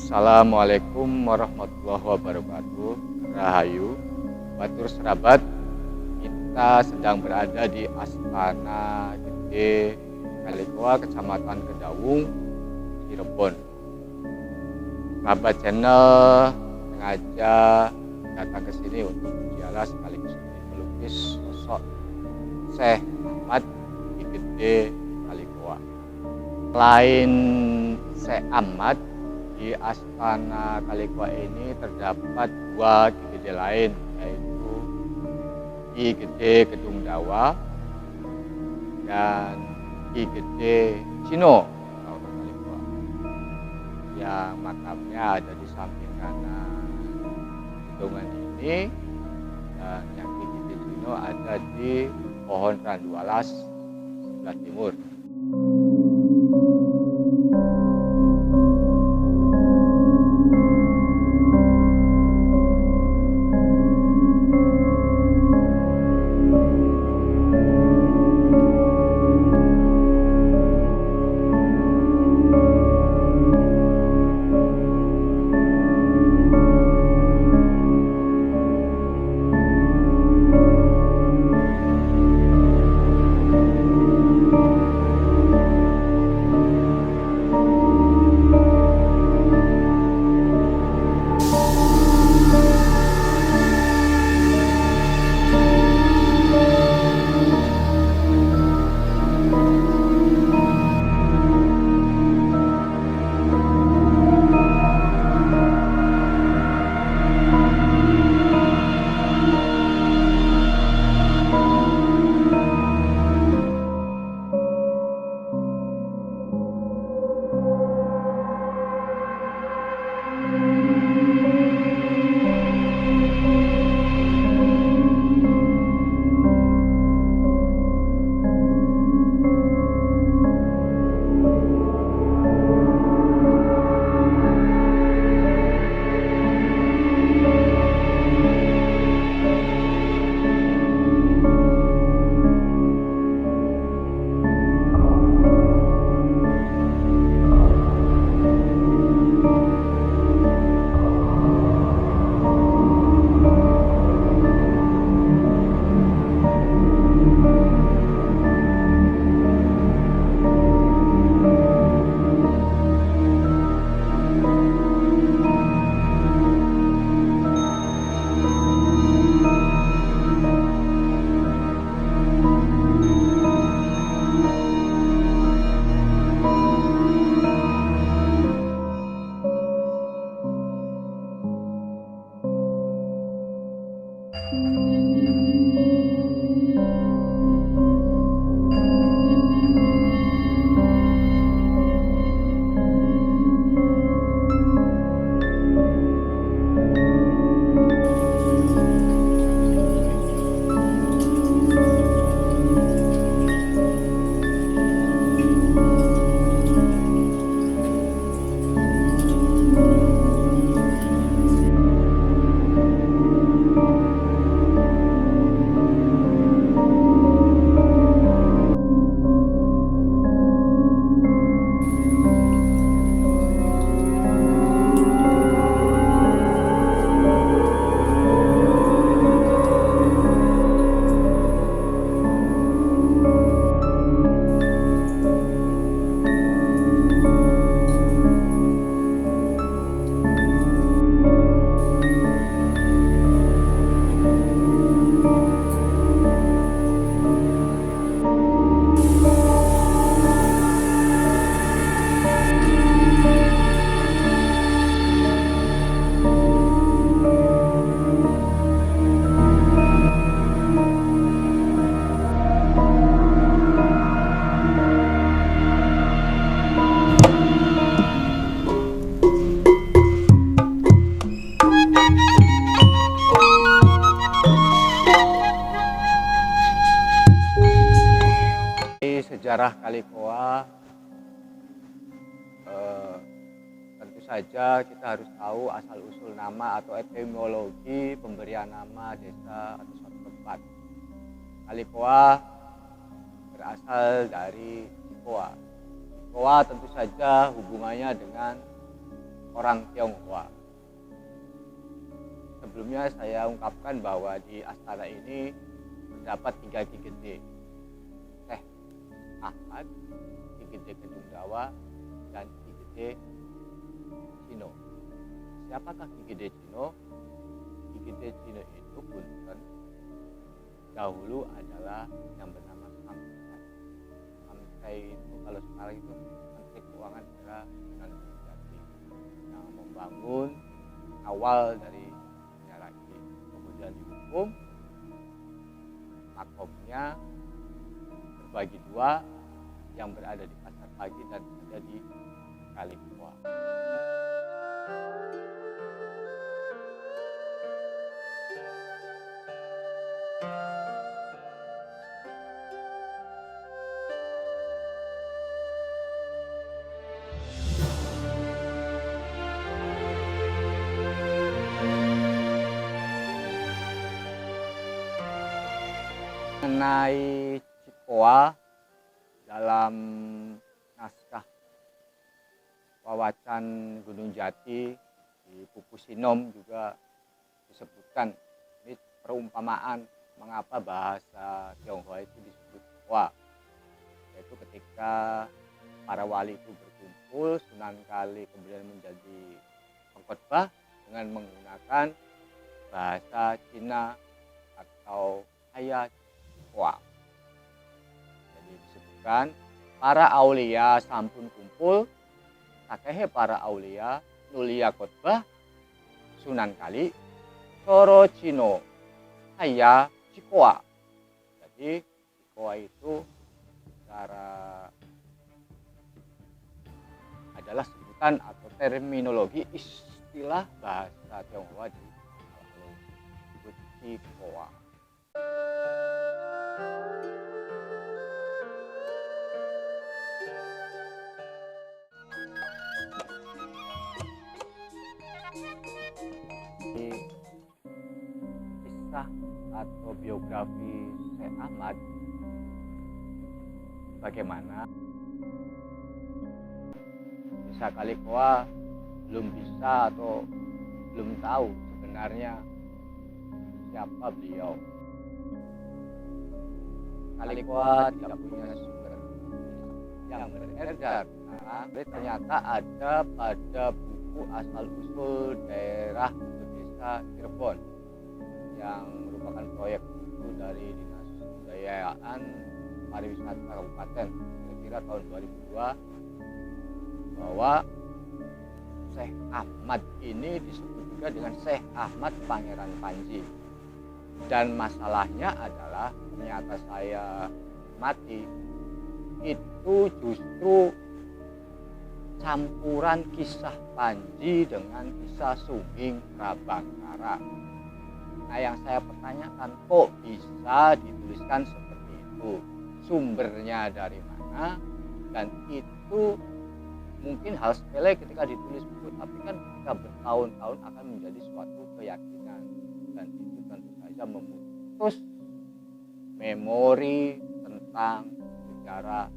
Assalamualaikum warahmatullahi wabarakatuh. Rahayu, batur serabat, kita sedang berada di Astana Gede Kalikoa, Kecamatan Kedawung, Cirebon. Sahabat channel sengaja datang ke sini untuk berziarah sekaligus melukis sosok Syekh Ahmad di Gede Kalikoa. Selain Syekh Ahmad, di Astana Kalikoa ini terdapat dua Ki Gede lain, yaitu Ki Gede Kedung Dawa dan Ki Gede Cino Kalikoa, yang makamnya ada di samping kanan gedungan ini, dan yang Ki Gede Cino ada di pohon randu alas sebelah timur. Sejarah Kalikoa, tentu saja kita harus tahu asal-usul nama atau etimologi pemberian nama desa atau suatu 4. Kalikoa berasal dari Cikoa. Cikoa tentu saja hubungannya dengan orang Tionghoa. Sebelumnya saya ungkapkan bahwa di astana ini terdapat 3 Ki Gede. Syekh Ahmad, Ki Gede Kedung Dawa, dan Ki Gede Cino. Siapakah Ki Gede Cino? Ki Gede Cino itu punten dahulu adalah yang bernama Samsai. Samsai itu kalau sekarang itu Menteri Keuangan era Sunan Gunung Jati yang membangun awal dari Minyak kemudian dihukum, makomnya terbagi 2 yang berada di Pasar Pagi dan ada di Kalikoa. Mengenai Cikoa dalam naskah Wawacan Gunung Jati di Buku Sinom juga disebutkan, ini perumpamaan mengapa bahasa Tionghoa itu disebut Cikoa, yaitu ketika para wali itu berkumpul, Sunan Kali kemudian menjadi pengkhotbah dengan menggunakan bahasa Cina atau Haya Cikoa. Jadi disebutkan para aulia sampun kumpul, sakehe para aulia nulia khotbah Sunan Kali Coro Cino Haya Cikoa. Jadi Cikoa itu secara adalah sebutan atau terminologi istilah bahasa Tionghoa di disebut Cikoa. Kisah atau biografi Syekh Ahmad bagaimana Desa Kalikoa belum bisa atau belum tahu sebenarnya siapa beliau. Kalikoa tidak punya sumber yang beredar karena ternyata ada pada buku asal-usul daerah desa Cirebon yang merupakan proyek buku dari Dinas Kebudayaan Pariwisata Kabupaten kira-kira tahun 2002 bahwa Syekh Ahmad ini disebut juga dengan Syekh Ahmad Pangeran Panji. Dan masalahnya adalah ternyata saya mati itu justru campuran kisah Panji dengan kisah Sungging Prabangkara. Nah, yang saya pertanyakan, kok bisa dituliskan seperti itu? Sumbernya dari mana? Dan itu mungkin hal sepele ketika ditulis buku, tapi kan ketika bertahun-tahun akan menjadi suatu keyakinan, dan itu tentu saja memutus memori tentang sejarah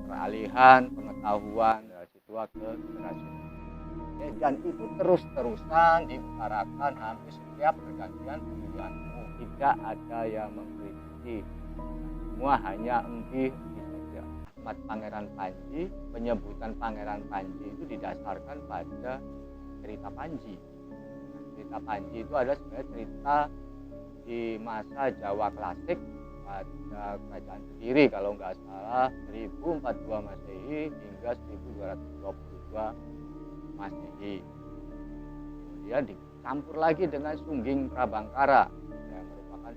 peralihan pengetahuan dari tua ke generasi. Dan itu terus-terusan diutarakan hampir setiap pergantian pemilihan umum. Tidak ada yang mengkritisi, semua hanya empih saja. Ahmad Pangeran Panji, penyebutan Pangeran Panji itu didasarkan pada cerita Panji. Cerita Panji itu adalah sebenarnya cerita di masa Jawa klasik pada kerajaan Kediri kalau nggak salah 1042 Masehi hingga 1222 Masehi. Kemudian dicampur lagi dengan Sungging Prabangkara yang merupakan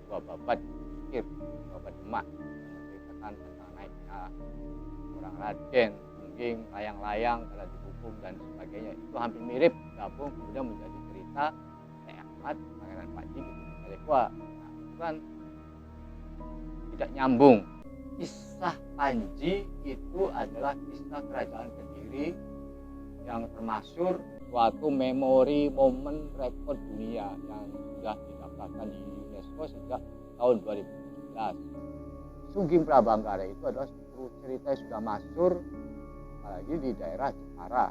dua babat fikir, babat Demak yang menceritakan tentang naiknya orang Raden, Sungging, layang-layang telah dihukum dan sebagainya. Itu hampir mirip gabung kemudian menjadi cerita Syekh Ahmad Pangeran Panji gitu. Kalikoa. Nah, itu kan tidak nyambung. Kisah Panji itu adalah kisah kerajaan Kediri yang termasyhur suatu memori momen rekor dunia yang sudah didaftarkan di UNESCO UNESCO sejak tahun 2017. Sungging Prabangkara itu adalah cerita yang sudah masyhur, apalagi di daerah Jepara.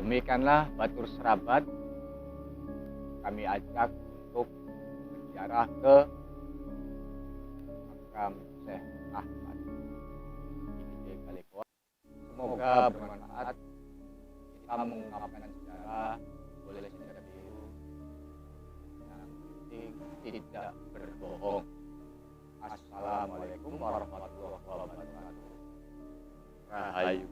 Demikianlah Batur Serabat, kami ajak untuk berziarah ke makam Syekh Ahmad di Kalikuan. Semoga bermanfaat. Kita mengungkapkan sejarah, boleh secara biru, yang penting tidak berbohong. Assalamualaikum warahmatullahi wabarakatuh. Rahayu.